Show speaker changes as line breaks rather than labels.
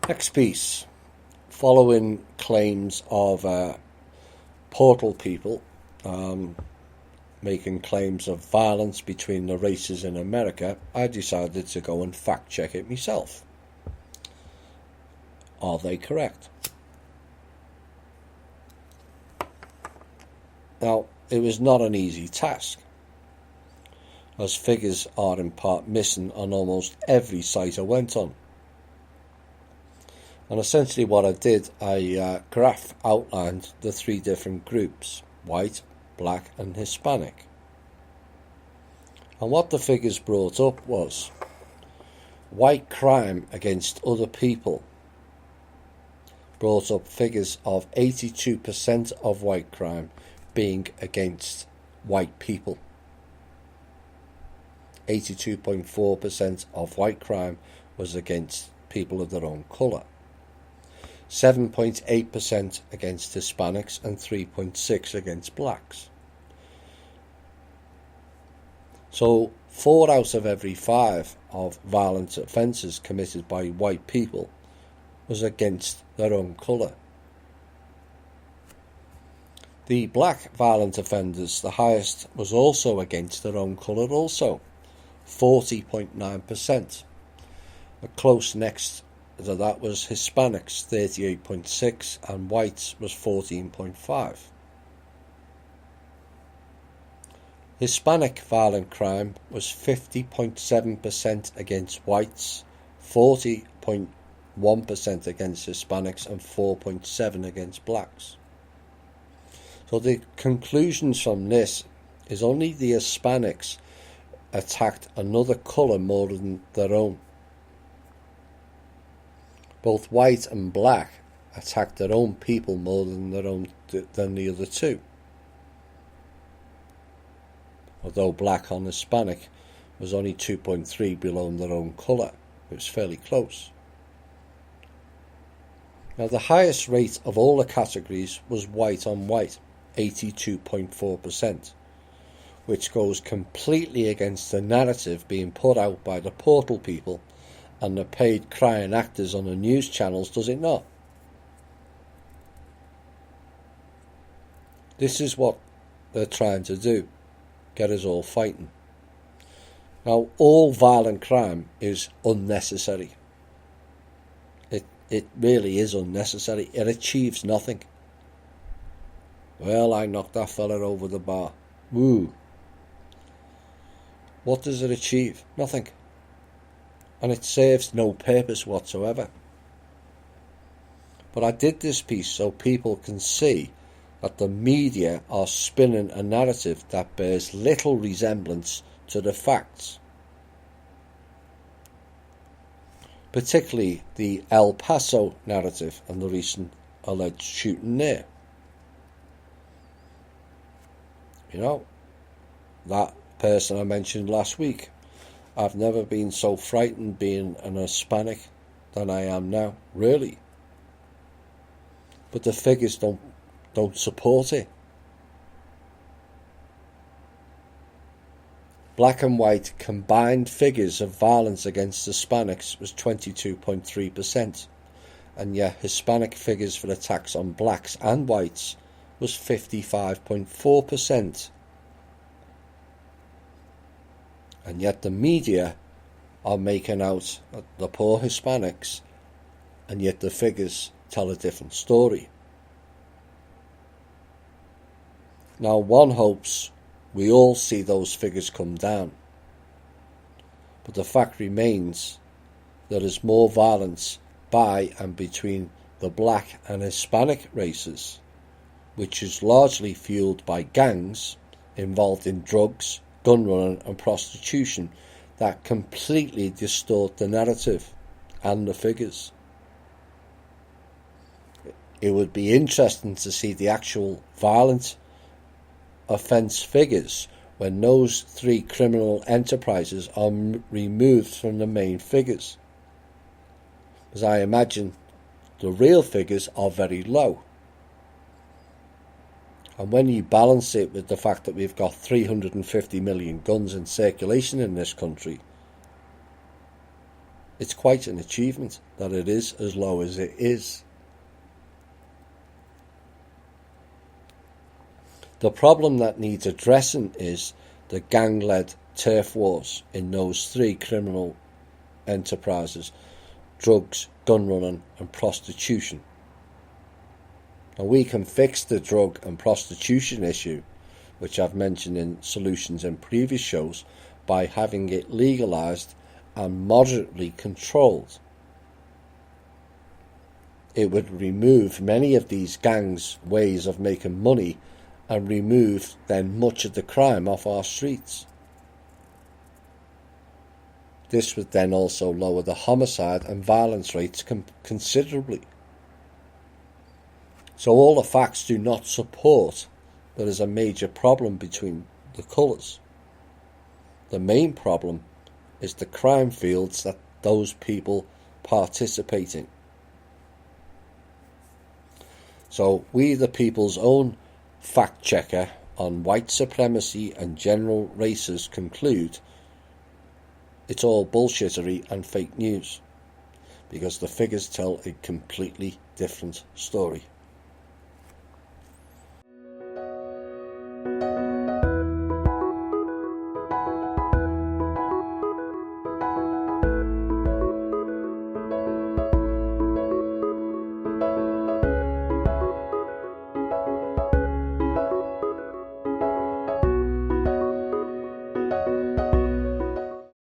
Next piece. Following claims of portal people making claims of violence between the races in America, I decided to go and fact check it myself. Are they correct? Now, it was not an easy task, as figures are in part missing on almost every site I went on. And essentially what I did, I graph outlined the three different groups: white, black and Hispanic. And what the figures brought up was white crime against other people brought up figures of 82% of white crime being against white people. 82.4% of white crime was against people of their own colour. 7.8% against Hispanics and 3.6% against blacks. So 4 out of every 5 of violent offences committed by white people was against their own colour. The black violent offenders, the highest, was also against their own colour also, 40.9%. A close next to that was Hispanics, 38.6%, and whites was 14.5%. Hispanic violent crime was 50.7% against whites, 40.1% against Hispanics, and 4.7% against blacks. So the conclusions from this is only the Hispanics attacked another colour more than their own. Both white and black attacked their own people more than the other two. Although black on Hispanic was only 2.3 below their own colour, it was fairly close. Now the highest rate of all the categories was white on white, 82.4%, which goes completely against the narrative being put out by the portal people and the paid crying actors on the news channels, does it not? This is what they're trying to do, get us all fighting. Now, all violent crime is unnecessary. It really is unnecessary. It achieves nothing. Well, I knocked that fella over the bar. Woo. What does it achieve? Nothing. And it serves no purpose whatsoever. But I did this piece so people can see that the media are spinning a narrative that bears little resemblance to the facts. Particularly the El Paso narrative and the recent alleged shooting there. You know, that person I mentioned last week, I've never been so frightened being an Hispanic than I am now, really. But the figures don't support it. Black and white combined figures of violence against Hispanics was 22.3%, and yet Hispanic figures for attacks on blacks and whites was 55.4%. And yet the media are making out the poor Hispanics, and yet the figures tell a different story. Now, one hopes we all see those figures come down, but the fact remains there is more violence by and between the black and Hispanic races, which is largely fueled by gangs involved in drugs, gun running and prostitution that completely distort the narrative and the figures. It would be interesting to see the actual violent offence figures when those three criminal enterprises are removed from the main figures, as I imagine the real figures are very low. And when you balance it with the fact that we've got 350 million guns in circulation in this country, It's quite an achievement that it is as low as it is. The problem that needs addressing is the gang-led turf wars in those three criminal enterprises: drugs, gun running and prostitution. Now we can fix the drug and prostitution issue, which I've mentioned in solutions in previous shows, by having it legalised and moderately controlled. It would remove many of these gangs' ways of making money and remove then much of the crime off our streets. This would then also lower the homicide and violence rates considerably. So all the facts do not support there is a major problem between the colours. The main problem is the crime fields that those people participate in. So we, the people's own fact checker on white supremacy and general races, conclude it's all bullshittery and fake news, because the figures tell a completely different story.